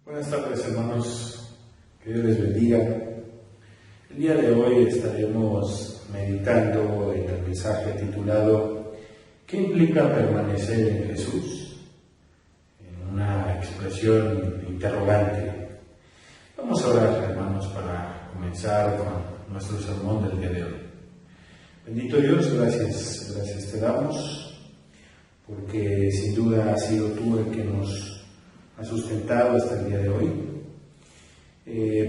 Buenas tardes, hermanos, que Dios les bendiga. El día de hoy estaremos meditando en el mensaje titulado ¿Qué implica permanecer en Jesús? En una expresión interrogante. Vamos a orar, hermanos, para comenzar con nuestro sermón del día de hoy. Bendito Dios, gracias te damos, porque sin duda has sido tú el que nos ha sustentado hasta el día de hoy,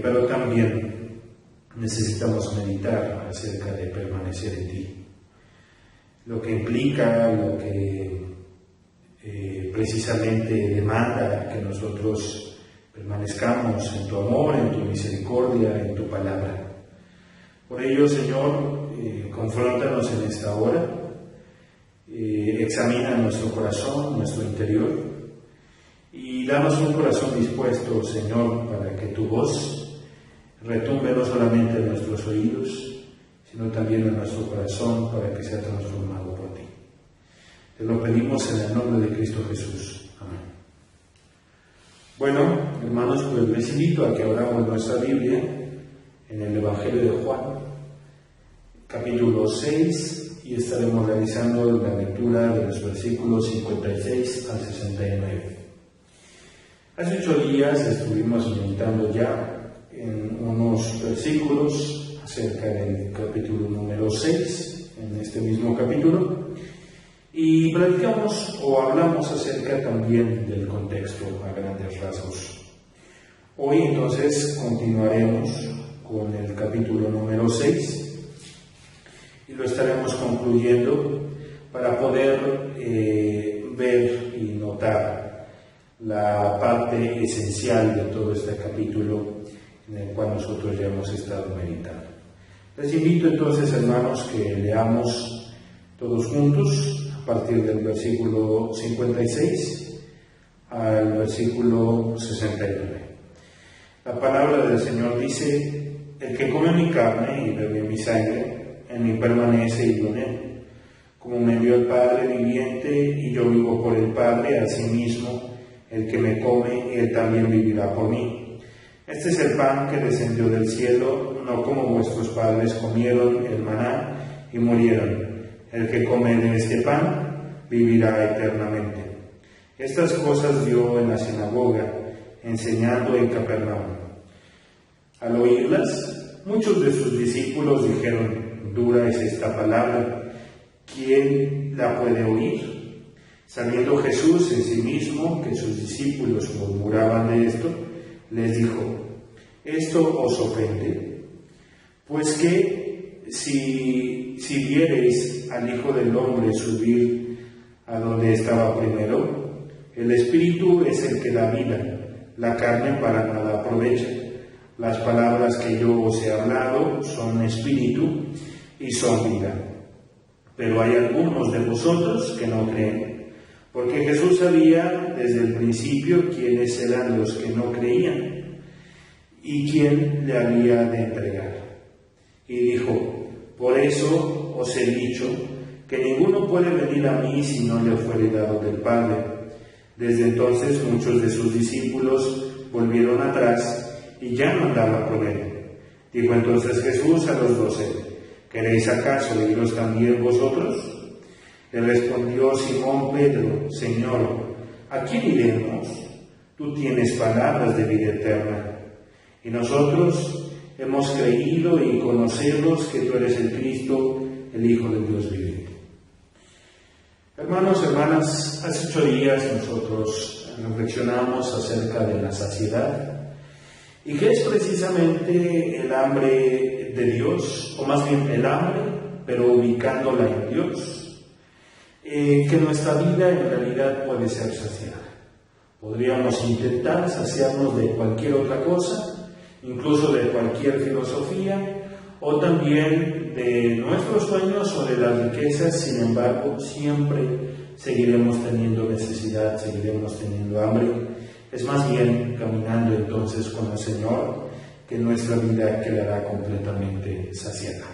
pero también necesitamos meditar acerca de permanecer en ti, lo que implica, lo que precisamente demanda que nosotros permanezcamos en tu amor, en tu misericordia, en tu palabra. Por ello, Señor, confróntanos en esta hora, examina nuestro corazón, nuestro interior, y danos un corazón dispuesto, Señor, para que tu voz retumbe no solamente en nuestros oídos, sino también en nuestro corazón, para que sea transformado por ti. Te lo pedimos en el nombre de Cristo Jesús. Amén. Bueno, hermanos, pues les invito a que abramos nuestra Biblia en el Evangelio de Juan, capítulo 6, y estaremos realizando la lectura de los versículos 56 al 69. Hace 8 días estuvimos meditando ya en unos versículos acerca del capítulo número 6, en este mismo capítulo, y platicamos o hablamos acerca también del contexto a grandes rasgos. Hoy entonces continuaremos con el capítulo número 6 y lo estaremos concluyendo para poder ver y notar la parte esencial de todo este capítulo en el cual nosotros ya hemos estado meditando. Les invito entonces, hermanos, que leamos todos juntos a partir del versículo 56 al versículo 69. La palabra del Señor dice: el que come mi carne y bebe mi sangre, en mí permanece y yo en él. Como me dio el Padre viviente y yo vivo por el Padre, asimismo el que me come, él también vivirá por mí. Este es el pan que descendió del cielo, no como vuestros padres comieron el maná y murieron. El que come de este pan vivirá eternamente. Estas cosas dio en la sinagoga, enseñando en Capernaum. Al oírlas, muchos de sus discípulos dijeron: dura es esta palabra, ¿quién la puede oír? Sabiendo Jesús en sí mismo que sus discípulos murmuraban de esto, les dijo: ¿esto os ofende? Pues que si viereis al Hijo del Hombre subir a donde estaba primero, el Espíritu es el que da vida, la carne para nada aprovecha. Las palabras que yo os he hablado son espíritu y son vida. Pero hay algunos de vosotros que no creen. Porque Jesús sabía desde el principio quiénes eran los que no creían y quién le había de entregar. Y dijo: por eso os he dicho que ninguno puede venir a mí si no le fuere dado del Padre. Desde entonces muchos de sus discípulos volvieron atrás y ya no andaban con él. Dijo entonces Jesús a los 12: ¿queréis acaso iros también vosotros? Le respondió Simón Pedro: Señor, ¿a quién iremos? Tú tienes palabras de vida eterna. Y nosotros hemos creído y conocemos que tú eres el Cristo, el Hijo del Dios viviente. Hermanos, hermanas, hace 8 días nosotros reflexionamos acerca de la saciedad, y que es precisamente el hambre de Dios, o más bien el hambre, pero ubicándola en Dios. Que nuestra vida en realidad puede ser saciada. Podríamos intentar saciarnos de cualquier otra cosa, incluso de cualquier filosofía, o también de nuestros sueños o de las riquezas. Sin embargo, siempre seguiremos teniendo necesidad, seguiremos teniendo hambre. Es más bien caminando entonces con el Señor que nuestra vida quedará completamente saciada.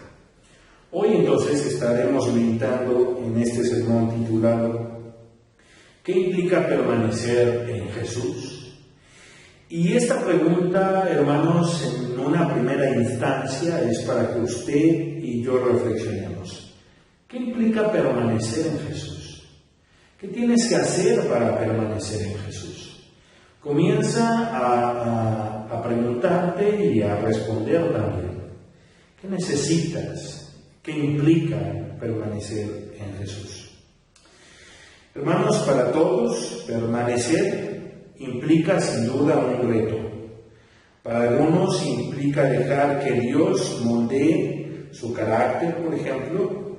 Hoy entonces estaremos meditando en este sermón titulado ¿qué implica permanecer en Jesús? Y esta pregunta, hermanos, en una primera instancia es para que usted y yo reflexionemos. ¿Qué implica permanecer en Jesús? ¿Qué tienes que hacer para permanecer en Jesús? Comienza a preguntarte y a responder también. ¿Qué necesitas? ¿Qué implica permanecer en Jesús? Hermanos, para todos, permanecer implica sin duda un reto. Para algunos implica dejar que Dios moldee su carácter, por ejemplo,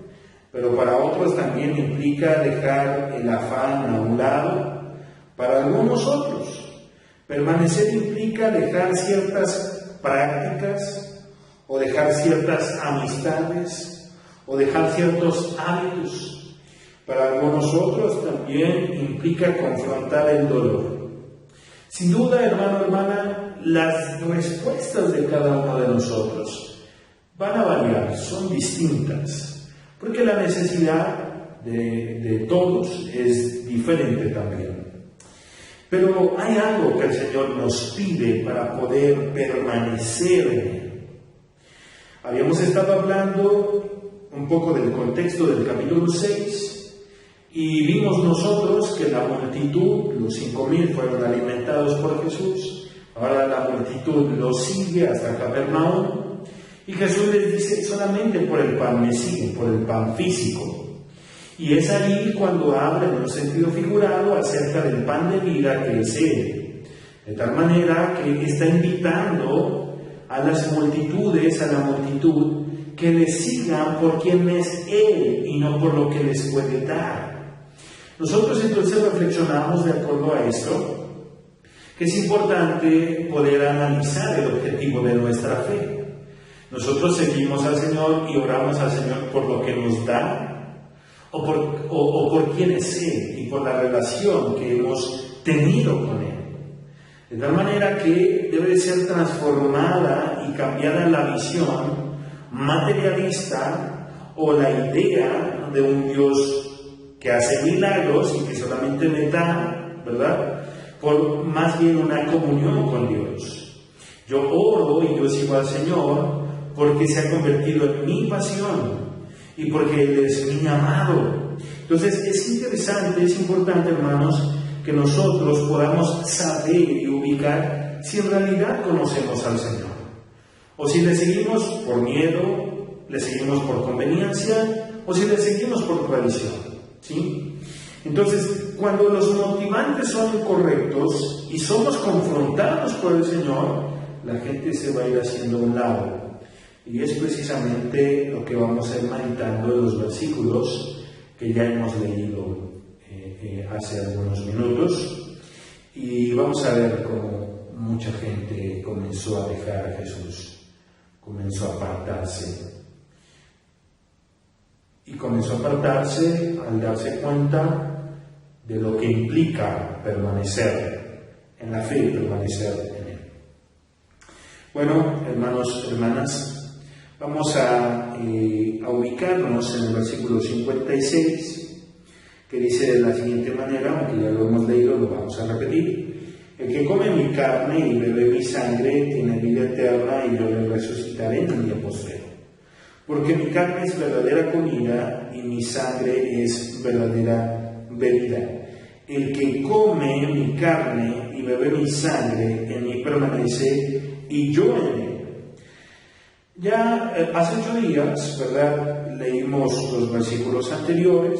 pero para otros también implica dejar el afán a un lado. Para algunos otros, permanecer implica dejar ciertas prácticas o dejar ciertas amistades o dejar ciertos hábitos. Para algunos otros también implica confrontar el dolor. Sin duda, hermano, hermana, las respuestas de cada uno de nosotros van a variar, son distintas, porque la necesidad de todos es diferente también. Pero hay algo que el Señor nos pide para poder permanecer en Él. Habíamos estado hablando un poco del contexto del capítulo 6, y vimos nosotros que la multitud, los 5,000 fueron alimentados por Jesús. Ahora la multitud los sigue hasta Capernaum. Y Jesús les dice, solamente por el pan me siguen, por el pan físico. Y es ahí cuando habla en un sentido figurado acerca del pan de vida que es Él. De tal manera que está invitando a las multitudes, a la multitud, que le sigan por quien es Él y no por lo que les puede dar. Nosotros entonces reflexionamos de acuerdo a esto, que es importante poder analizar el objetivo de nuestra fe. Nosotros seguimos al Señor y oramos al Señor por lo que nos da, o por quién es Él y por la relación que hemos tenido con Él. De tal manera que debe ser transformada y cambiada la visión materialista o la idea de un Dios que hace milagros y que solamente me da, ¿verdad? Por más bien una comunión con Dios. Yo oro y yo sigo al Señor porque se ha convertido en mi pasión y porque Él es mi amado. Entonces es interesante, es importante, hermanos, que nosotros podamos saber y ubicar si en realidad conocemos al Señor. O si le seguimos por miedo, le seguimos por conveniencia, o si le seguimos por tradición. ¿Sí? Entonces, cuando los motivantes son incorrectos y somos confrontados por el Señor, la gente se va a ir haciendo a un lado. Y es precisamente lo que vamos a ir meditando en los versículos que ya hemos leído hace algunos minutos. Y vamos a ver cómo mucha gente comenzó a dejar a Jesús, comenzó a apartarse. Y comenzó a apartarse al darse cuenta de lo que implica permanecer en la fe, permanecer en Él. Bueno, hermanos, hermanas, vamos a ubicarnos en el versículo 56, que dice de la siguiente manera, aunque ya lo hemos leído, lo vamos a repetir. El que come mi carne y bebe mi sangre tiene vida eterna y yo le resucitaré en el día postrero. Porque mi carne es verdadera comida y mi sangre es verdadera bebida. El que come mi carne y bebe mi sangre en mí permanece y yo en él. Ya hace 8 días, ¿verdad?, leímos los versículos anteriores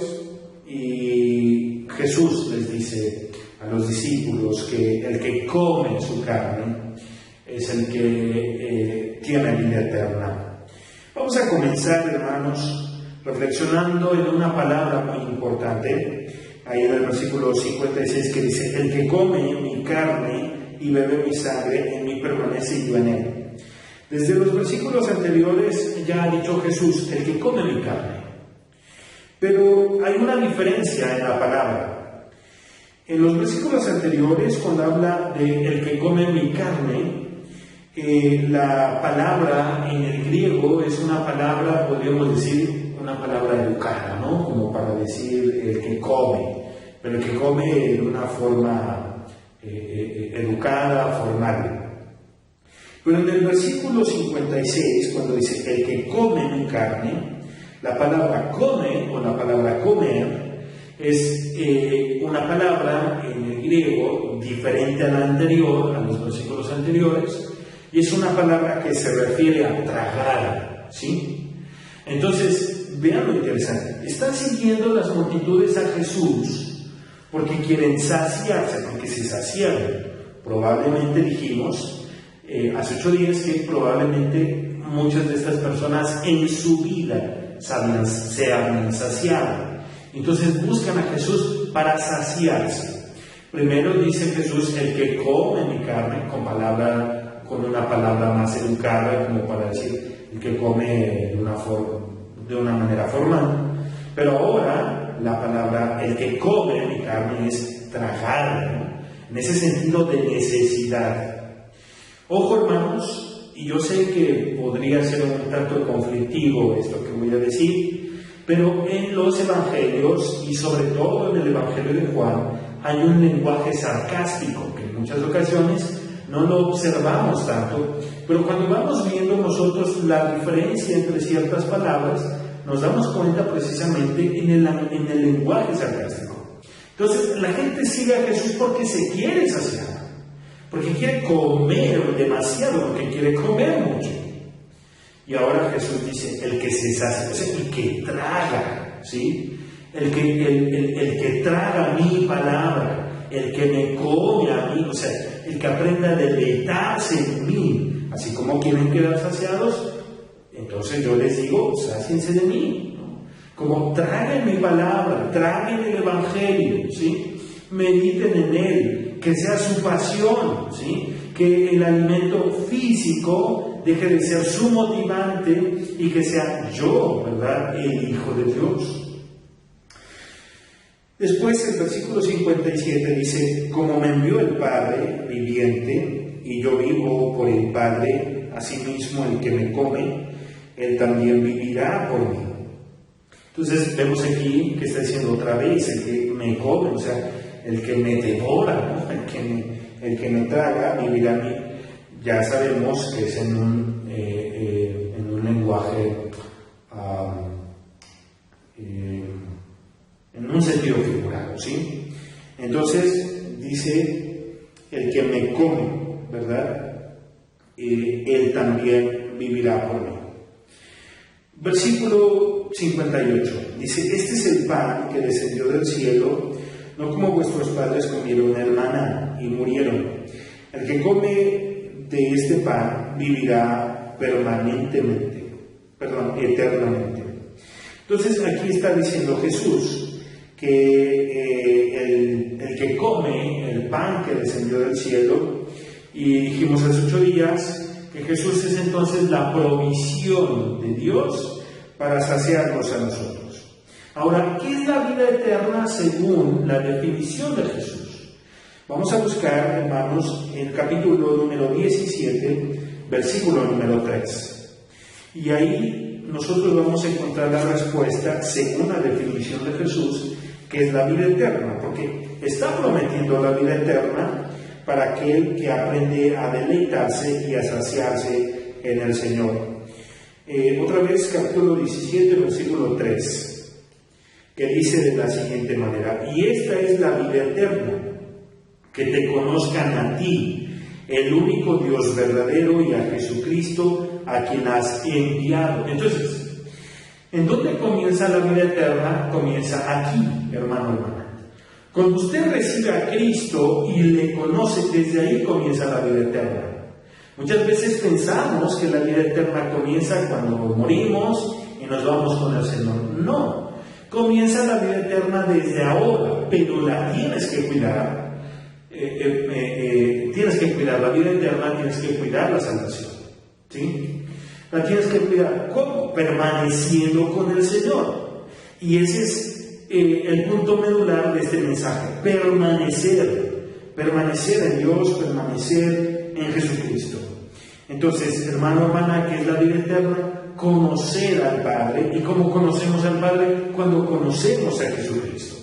y Jesús les dice a los discípulos que el que come su carne es el que tiene vida eterna. Vamos a comenzar, hermanos, reflexionando en una palabra muy importante, ahí en el versículo 56, que dice, el que come mi carne y bebe mi sangre, en mí permanece y yo en él. Desde los versículos anteriores ya ha dicho Jesús, el que come mi carne. Pero hay una diferencia en la palabra. En los versículos anteriores, cuando habla de el que come mi carne, la palabra en el griego es una palabra, podríamos decir, una palabra educada, ¿no? Como para decir el que come, pero el que come de una forma educada, formal. Pero en el versículo 56, cuando dice, el que come mi carne, la palabra come o la palabra comer es una palabra en el griego diferente a la anterior, a los versículos anteriores, y es una palabra que se refiere a tragar, ¿sí? Entonces, vean lo interesante. Están siguiendo las multitudes a Jesús porque quieren saciarse, porque se saciaron. Probablemente dijimos hace 8 días que probablemente muchas de estas personas en su vida se habían saciado. Entonces buscan a Jesús para saciarse. Primero dice Jesús, el que come mi carne, con una palabra más educada, como para decir, el que come de una manera formal. Pero ahora la palabra, el que come mi carne, es tragar, ¿no? En ese sentido de necesidad. Ojo, hermanos, y yo sé que podría ser un tanto conflictivo esto que voy a decir, pero en los evangelios, y sobre todo en el evangelio de Juan, hay un lenguaje sarcástico que en muchas ocasiones no lo observamos tanto, pero cuando vamos viendo nosotros la diferencia entre ciertas palabras, nos damos cuenta precisamente en el lenguaje sarcástico. Entonces, la gente sigue a Jesús porque se quiere saciar, porque quiere comer demasiado, porque quiere comer mucho. Y ahora Jesús dice, el que se sacia, o sea, el que traga, ¿sí? El que traga mi palabra, el que me come a mí, o sea, el que aprenda a deleitarse en mí, así como quieren quedar saciados, entonces yo les digo, sáciense de mí, ¿no? Como traguen mi palabra, traguen el evangelio, ¿sí? Mediten en él, que sea su pasión, ¿sí? Que el alimento físico deje de ser su motivante y que sea yo, ¿verdad?, el Hijo de Dios. Después el versículo 57 dice, como me envió el Padre viviente y yo vivo por el Padre, asimismo el que me come, él también vivirá por mí. Entonces vemos aquí que está diciendo otra vez, el que me come, o sea, el que me devora, ¿no? el que me traga, vivirá a mí. Ya sabemos que es en un lenguaje, en un sentido figurado, ¿sí? Entonces dice, el que me come, ¿verdad? Él también vivirá por mí. Versículo 58 dice, este es el pan que descendió del cielo, no como vuestros padres comieron el maná y murieron. El que come de este pan vivirá eternamente. Entonces aquí está diciendo Jesús que el que come el pan que descendió del cielo, y dijimos hace 8 días que Jesús es entonces la provisión de Dios para saciarnos a nosotros. Ahora, ¿qué es la vida eterna según la definición de Jesús? Vamos a buscar, hermanos, el capítulo número 17, versículo número 3. Y ahí nosotros vamos a encontrar la respuesta según la definición de Jesús, que es la vida eterna, porque está prometiendo la vida eterna para aquel que aprende a deleitarse y a saciarse en el Señor. Otra vez, capítulo 17, versículo 3. Que dice de la siguiente manera, y esta es la vida eterna, que te conozcan a ti, el único Dios verdadero, y a Jesucristo, a quien has enviado. Entonces, ¿en dónde comienza la vida eterna? Comienza aquí, hermano, hermana. Cuando usted recibe a Cristo y le conoce, desde ahí comienza la vida eterna. Muchas veces pensamos que la vida eterna comienza cuando morimos y nos vamos con el Señor. No. Comienza la vida eterna desde ahora, pero la tienes que cuidar. Tienes que cuidar la vida eterna, tienes que cuidar la salvación, ¿sí? La tienes que cuidar. ¿Cómo? Permaneciendo con el Señor. Y ese es el punto medular de este mensaje. Permanecer en Dios, permanecer en Jesucristo. Entonces, hermano, hermana, ¿qué es la vida eterna? Conocer al Padre. ¿Y cómo conocemos al Padre? Cuando conocemos a Jesucristo,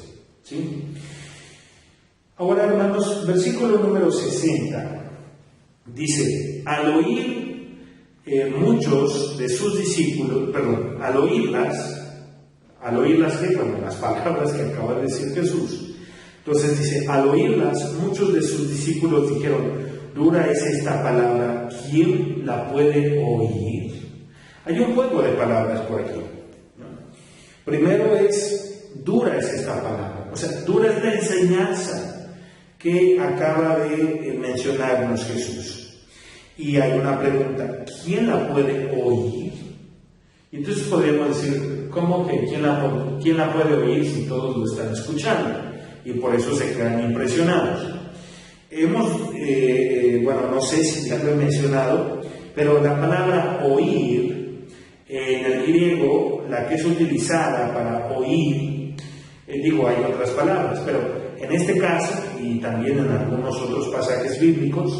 ¿sí? Ahora, hermanos, versículo número 60 dice: al oír muchos de sus discípulos, perdón, al oírlas que, bueno, las palabras que acaba de decir Jesús. Entonces dice: al oírlas, muchos de sus discípulos dijeron: dura es esta palabra, ¿quién la puede oír? Hay un juego de palabras por aquí, ¿no? Primero es: dura es esta palabra, o sea, dura es la enseñanza que acaba de mencionarnos Jesús. Y hay una pregunta: ¿quién la puede oír? Y entonces podríamos decir: ¿cómo que quién la puede oír si todos lo están escuchando? Y por eso se quedan impresionados. Bueno, no sé si ya lo he mencionado, pero la palabra oír, en el griego, la que es utilizada para oír, hay otras palabras, pero en este caso, y también en algunos otros pasajes bíblicos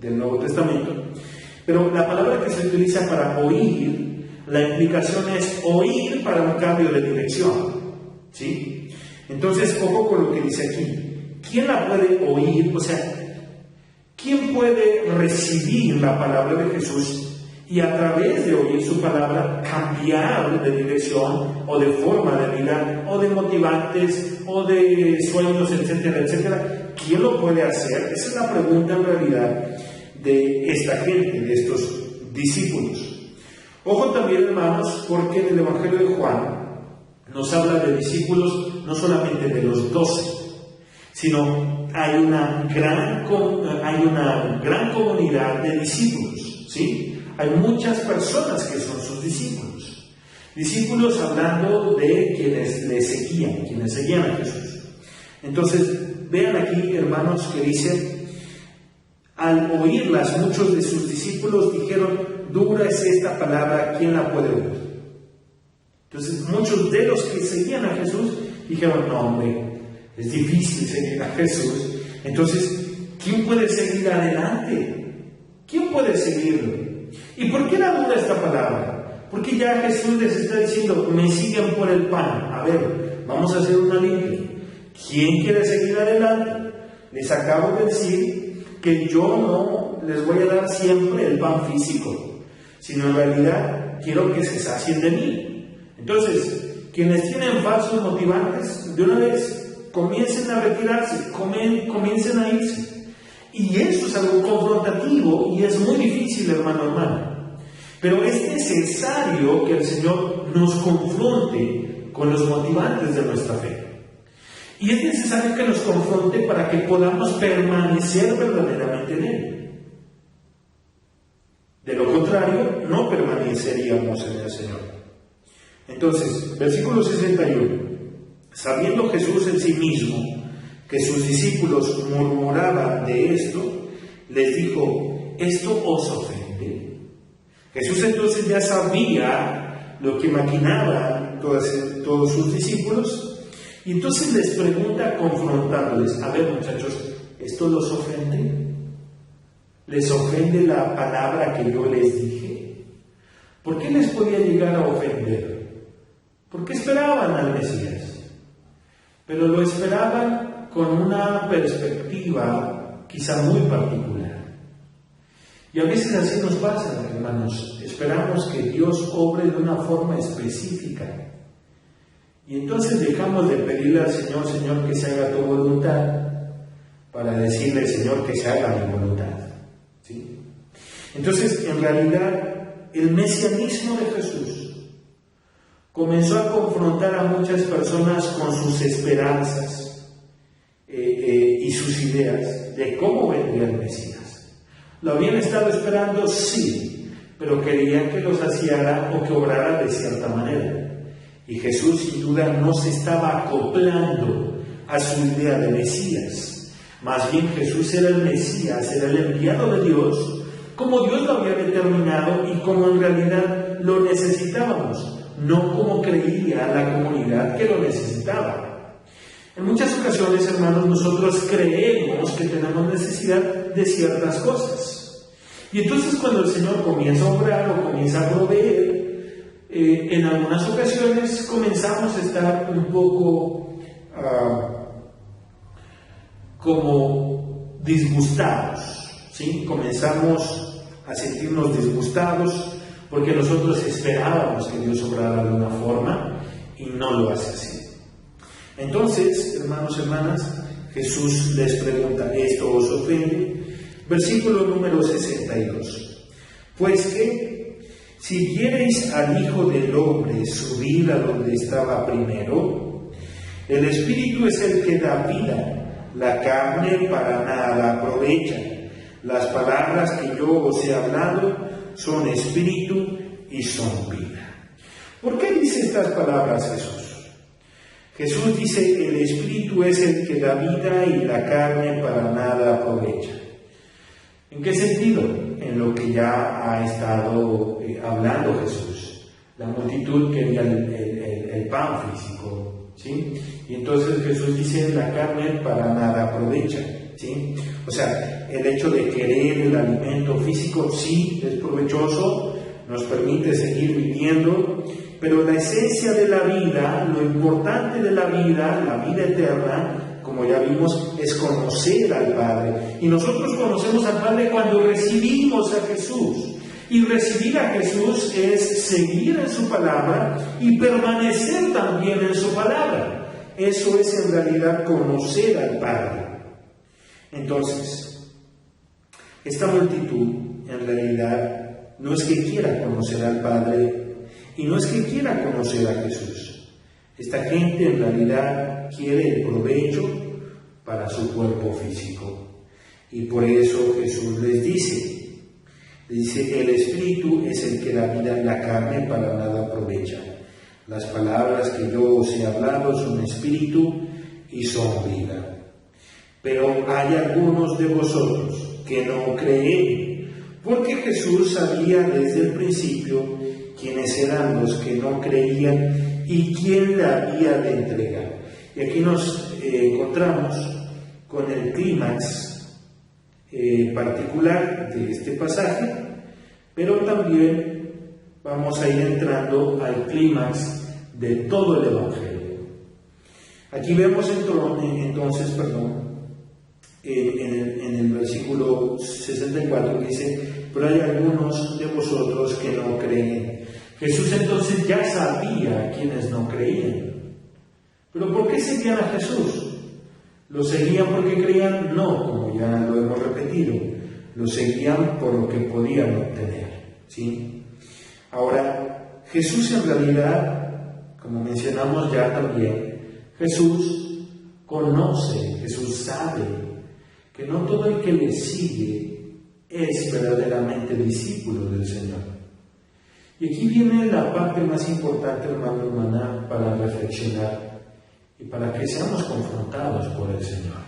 del Nuevo Testamento, pero la palabra que se utiliza para oír, la implicación es oír para un cambio de dirección, ¿sí? Entonces, ojo con lo que dice aquí. ¿Quién la puede oír? O sea, ¿quién puede recibir la palabra de Jesús y a través de oír su palabra cambiar de dirección o de forma de vida o de motivantes o de sueños, etcétera, etcétera? ¿Quién lo puede hacer? Esa es la pregunta en realidad de esta gente, de estos discípulos. Ojo también, hermanos, porque en el Evangelio de Juan nos habla de discípulos no solamente de los 12, sino hay una gran comunidad de discípulos, ¿sí? Hay muchas personas que son sus discípulos. Discípulos hablando de quienes le seguían, quienes seguían a Jesús. Entonces, vean aquí, hermanos, que dice: al oírlas, muchos de sus discípulos dijeron: dura es esta palabra, ¿quién la puede oír? Entonces, muchos de los que seguían a Jesús dijeron: no, hombre, es difícil seguir a Jesús. Entonces, ¿quién puede seguir adelante? ¿Quién puede seguirlo? ¿Y por qué era dura esta palabra? Porque ya Jesús les está diciendo: me siguen por el pan. A ver, vamos a hacer una limpia. ¿Quién quiere seguir adelante? Les acabo de decir que yo no les voy a dar siempre el pan físico, sino en realidad quiero que se sacien de mí. Entonces, quienes tienen falsos motivantes, de una vez comiencen a retirarse, comiencen a irse. Y eso es algo confrontativo y es muy difícil, hermano. Pero es necesario que el Señor nos confronte con los motivantes de nuestra fe. Y es necesario que nos confronte para que podamos permanecer verdaderamente en Él. De lo contrario, no permaneceríamos en el Señor. Entonces, versículo 61. Sabiendo Jesús en sí mismo que sus discípulos murmuraban de esto, les dijo: ¿esto os ofende? Jesús entonces ya sabía lo que maquinaban todos sus discípulos, y entonces les pregunta confrontándoles: a ver, muchachos, ¿esto los ofende? ¿Les ofende la palabra que yo les dije? ¿Por qué les podía llegar a ofender? Porque esperaban al Mesías, pero lo esperaban con una perspectiva quizá muy particular. Y a veces así nos pasa, hermanos. Esperamos que Dios obre de una forma específica. Y entonces dejamos de pedirle al Señor: Señor, que se haga tu voluntad, para decirle: Señor, que se haga mi voluntad. ¿Sí? Entonces, en realidad, el mesianismo de Jesús comenzó a confrontar a muchas personas con sus esperanzas y sus ideas de cómo vendría el Mesías. ¿Lo habían estado esperando? Sí, pero querían que los hiciera o que obrara de cierta manera. Y Jesús, sin duda, no se estaba acoplando a su idea de Mesías. Más bien, Jesús era el Mesías, era el enviado de Dios, como Dios lo había determinado y como en realidad lo necesitábamos, no como creía la comunidad que lo necesitaba. En muchas ocasiones, hermanos, nosotros creemos que tenemos necesidad de ciertas cosas. Y entonces cuando el Señor comienza a obrar o comienza a proveer, en algunas ocasiones comenzamos a estar un poco como disgustados, ¿sí? Comenzamos a sentirnos disgustados porque nosotros esperábamos que Dios obrara de una forma y no lo hace así. Entonces, hermanos y hermanas, Jesús les pregunta, ¿esto os ofende? Versículo número 62. Pues que, si viereis al Hijo del Hombre subir a donde estaba primero, el Espíritu es el que da vida, la carne para nada aprovecha. Las palabras que yo os he hablado son espíritu y son vida. ¿Por qué dice estas palabras Jesús? Jesús dice, el Espíritu es el que da vida y la carne para nada aprovecha. ¿En qué sentido? En lo que ya ha estado hablando Jesús. La multitud quería el pan físico, ¿sí? Y entonces Jesús dice, la carne para nada aprovecha, ¿sí? O sea, el hecho de querer el alimento físico sí es provechoso, nos permite seguir viviendo, pero la esencia de la vida, lo importante de la vida eterna, como ya vimos, es conocer al Padre. Y nosotros conocemos al Padre cuando recibimos a Jesús. Y recibir a Jesús es seguir en su palabra y permanecer también en su palabra. Eso es en realidad conocer al Padre. Entonces, esta multitud en realidad no es que quiera conocer al Padre y no es que quiera conocer a Jesús. Esta gente en realidad quiere el provecho para su cuerpo físico. Y por eso Jesús les dice, el Espíritu es el que da vida, la carne para nada aprovecha. Las palabras que yo os he hablado son espíritu y son vida. Pero hay algunos de vosotros que no creen, porque Jesús sabía desde el principio quiénes eran los que no creían y quién le había de entregar. Y aquí nos encontramos con el clímax particular de este pasaje, pero también vamos a ir entrando al clímax de todo el Evangelio. Aquí vemos entonces, en el versículo 64 dice, pero hay algunos de vosotros que no creen. Jesús entonces ya sabía quiénes no creían. ¿Pero por qué seguían a Jesús? ¿Lo seguían porque creían? No, como ya lo hemos repetido. Lo seguían por lo que podían obtener, ¿sí? Ahora, Jesús en realidad, como mencionamos ya también, Jesús conoce, Jesús sabe que no todo el que le sigue es verdaderamente discípulo del Señor. Y aquí viene la parte más importante, hermano y hermana, para reflexionar y para que seamos confrontados por el Señor.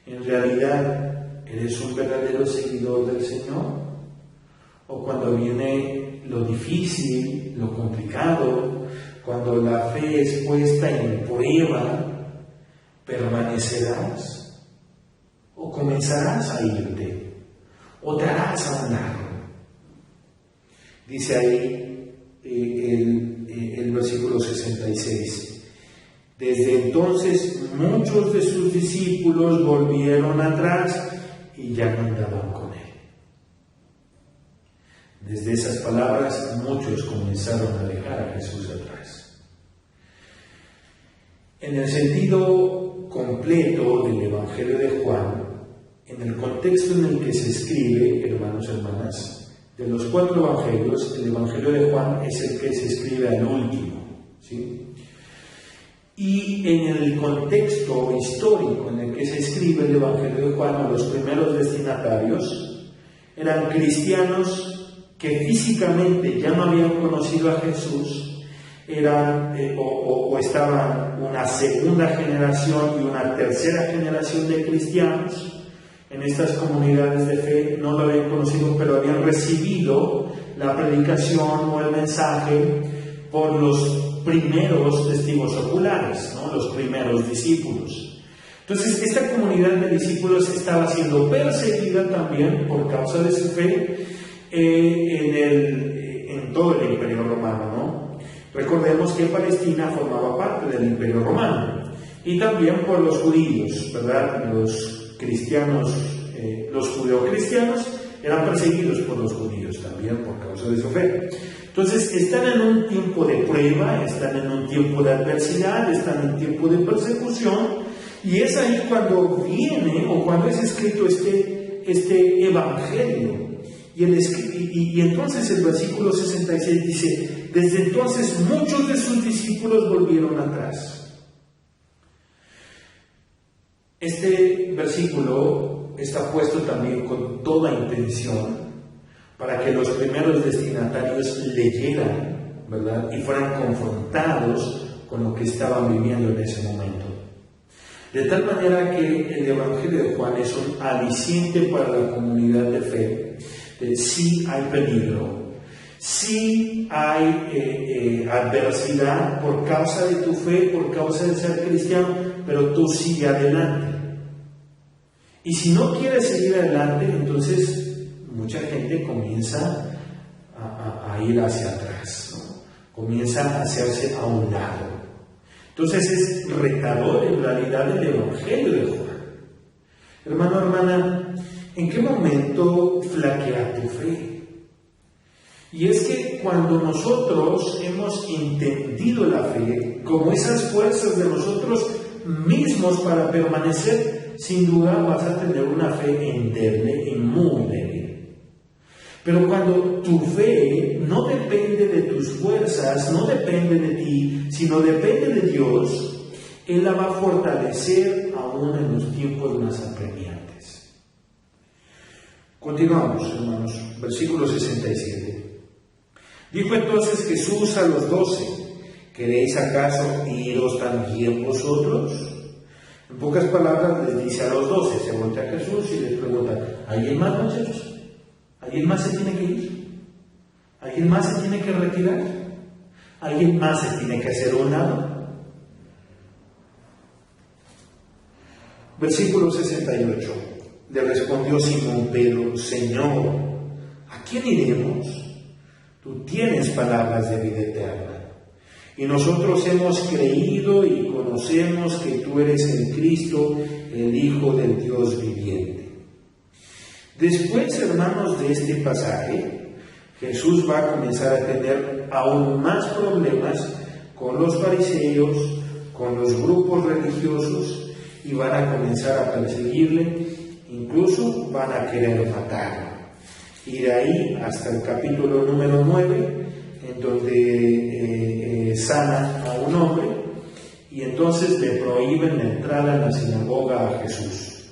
En realidad, ¿eres un verdadero seguidor del Señor? O cuando viene lo difícil, lo complicado, cuando la fe es puesta en prueba, ¿permanecerás? ¿O comenzarás a irte? ¿O te harás a un lado? Dice ahí el versículo 66. Desde entonces muchos de sus discípulos volvieron atrás y ya no andaban con él. Desde esas palabras muchos comenzaron a dejar a Jesús atrás. En el sentido completo del Evangelio de Juan, en el contexto en el que se escribe, hermanos y hermanas, de los 4 evangelios, el Evangelio de Juan es el que se escribe al último, ¿sí? Y en el contexto histórico en el que se escribe el Evangelio de Juan, los primeros destinatarios eran cristianos que físicamente ya no habían conocido a Jesús, eran o estaban una segunda generación y una tercera generación de cristianos. En estas comunidades de fe no lo habían conocido, pero habían recibido la predicación o el mensaje por los primeros testigos oculares, ¿no? Los primeros discípulos. Entonces, esta comunidad de discípulos estaba siendo perseguida también por causa de su fe en todo el Imperio Romano, ¿no? Recordemos que Palestina formaba parte del Imperio Romano y también por los judíos, ¿verdad? Los cristianos, los judeocristianos eran perseguidos por los judíos también por causa de su fe. Entonces están en un tiempo de prueba, están en un tiempo de adversidad, están en un tiempo de persecución, y es ahí cuando viene o cuando es escrito este evangelio. Y entonces el versículo 66 dice: desde entonces muchos de sus discípulos volvieron atrás. Este versículo está puesto también con toda intención para que los primeros destinatarios leyeran, ¿verdad? Y fueran confrontados con lo que estaban viviendo en ese momento. De tal manera que el Evangelio de Juan es un aliciente para la comunidad de fe. Sí hay peligro, sí hay adversidad por causa de tu fe, por causa de ser cristiano, pero tú sigue adelante. Y si no quieres seguir adelante, entonces mucha gente comienza a ir hacia atrás, ¿no? Comienza a hacerse a un lado. Entonces es retador en realidad el Evangelio de Juan. Hermano, hermana, ¿en qué momento flaquea tu fe? Y es que cuando nosotros hemos entendido la fe como esas fuerzas de nosotros mismos para permanecer, sin duda vas a tener una fe endeble y muy débil. Pero cuando tu fe no depende de tus fuerzas, no depende de ti, sino depende de Dios, Él la va a fortalecer aún en los tiempos más apremiantes. Continuamos, hermanos, versículo 67. Dijo entonces Jesús a los 12: ¿queréis acaso iros también vosotros? En pocas palabras les dice a los 12, se voltea a Jesús y les pregunta: ¿alguien más, muchachos? ¿Alguien más se tiene que ir? ¿Alguien más se tiene que retirar? ¿Alguien más se tiene que hacer a un lado? Versículo 68. Le respondió Simón Pedro: Señor, ¿a quién iremos? Tú tienes palabras de vida eterna. Y nosotros hemos creído y conocemos que tú eres el Cristo, el Hijo del Dios viviente. Después, hermanos, de este pasaje, Jesús va a comenzar a tener aún más problemas con los fariseos, con los grupos religiosos, y van a comenzar a perseguirle, incluso van a querer matarlo. Y de ahí hasta el capítulo número 9, en donde sana a un hombre, y entonces le prohíben la entrada a la sinagoga a Jesús.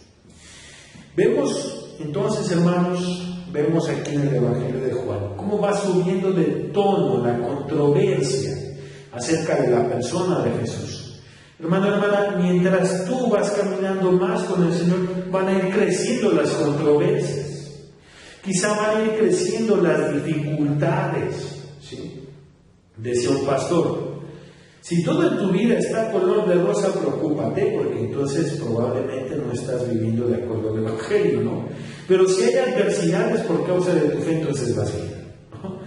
Vemos entonces, hermanos, vemos aquí en el Evangelio de Juan cómo va subiendo de tono la controversia acerca de la persona de Jesús. Hermano, hermana, mientras tú vas caminando más con el Señor, van a ir creciendo las controversias. Quizá van a ir creciendo las dificultades, ¿sí? Decía un pastor: si todo en tu vida está color de rosa, preocúpate, porque entonces probablemente no estás viviendo de acuerdo al Evangelio, ¿no? Pero si hay adversidades por causa de tu fe, entonces vas bien, ¿no?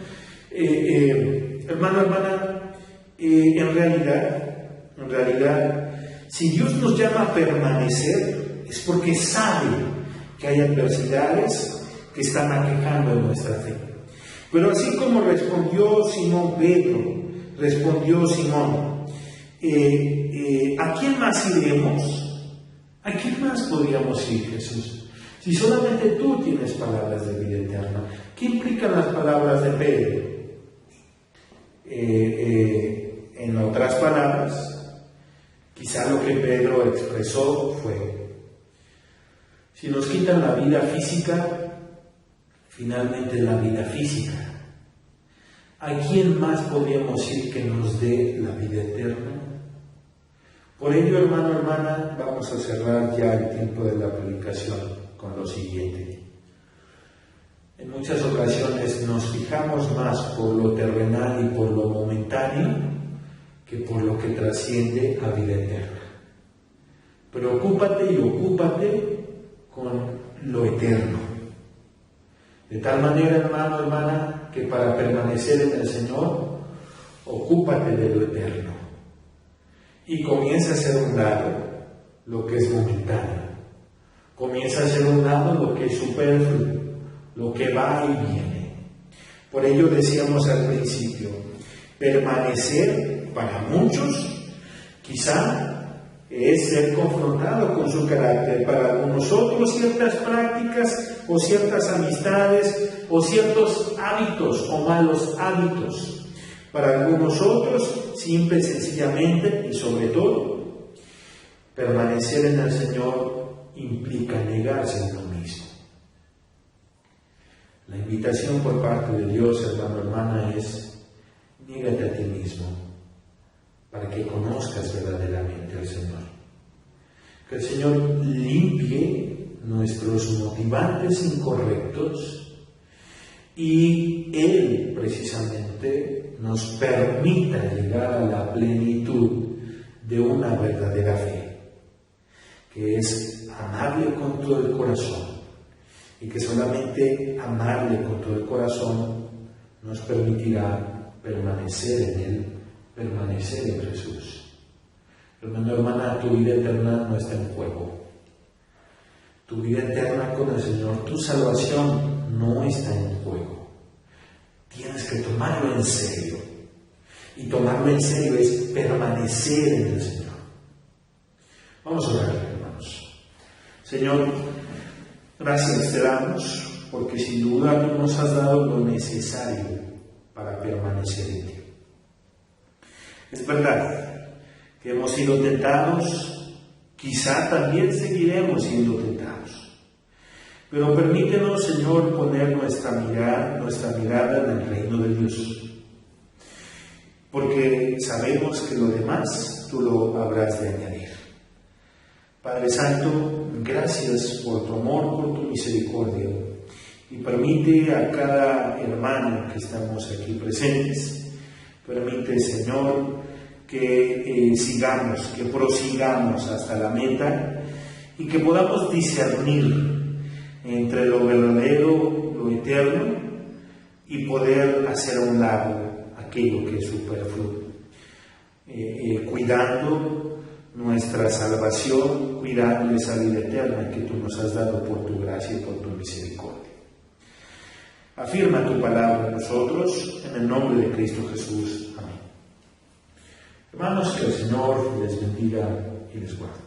Hermano, hermana, en realidad, si Dios nos llama a permanecer, es porque sabe que hay adversidades que están aquejando en nuestra fe. Pero así como respondió Simón Pedro, respondió Simón: ¿a quién más iremos? ¿A quién más podríamos ir, Jesús? Si solamente tú tienes palabras de vida eterna. ¿Qué implican las palabras de Pedro? En otras palabras, quizá lo que Pedro expresó fue: si nos quitan la vida física, finalmente la vida física, ¿a quién más podríamos ir que nos dé la vida eterna? Por ello, hermano, hermana, vamos a cerrar ya el tiempo de la predicación con lo siguiente. En muchas ocasiones nos fijamos más por lo terrenal y por lo momentáneo que por lo que trasciende a vida eterna. Preocúpate y ocúpate con lo eterno. De tal manera, hermano, hermana, que para permanecer en el Señor, ocúpate de lo eterno. y comienza a ser un lado lo que es momentáneo. Comienza a ser un lado lo que es superfluo, lo que va y viene. Por ello decíamos al principio, permanecer para muchos quizá es ser confrontado con su carácter. Para algunos otros ciertas prácticas o ciertas amistades o ciertos hábitos o malos hábitos. Para algunos otros, simple y sencillamente y sobre todo, permanecer en el Señor implica negarse a uno mismo. La invitación por parte de Dios, hermano, hermana, es: niégate a ti mismo para que conozcas verdaderamente al Señor. Que el Señor limpie nuestros motivantes incorrectos y Él precisamente nos permita llegar a la plenitud de una verdadera fe, que es amarle con todo el corazón, y que solamente amarle con todo el corazón nos permitirá permanecer en Él, permanecer en Jesús. Hermano, hermana, tu vida eterna no está en juego. Tu vida eterna con el Señor, tu salvación no está en juego. Tienes que tomarlo en serio. Y tomarlo en serio es permanecer en el Señor. Vamos a orar, hermanos. Señor, gracias te damos, porque sin duda tú nos has dado lo necesario para permanecer en ti. Es verdad que hemos sido tentados, quizá también seguiremos siendo tentados. Pero permítenos, Señor, poner nuestra mirada en el reino de Dios. Porque sabemos que lo demás tú lo habrás de añadir. Padre Santo, gracias por tu amor, por tu misericordia. Y permite a cada hermano que estamos aquí presentes, permite, Señor, que sigamos, que prosigamos hasta la meta y que podamos discernir entre lo verdadero, lo eterno, y poder hacer a un lado aquello que es superfluo, cuidando nuestra salvación, cuidando esa vida eterna que tú nos has dado por tu gracia y por tu misericordia. Afirma tu palabra en nosotros, en el nombre de Cristo Jesús. Amén. Hermanos, que el Señor les bendiga y les guarde.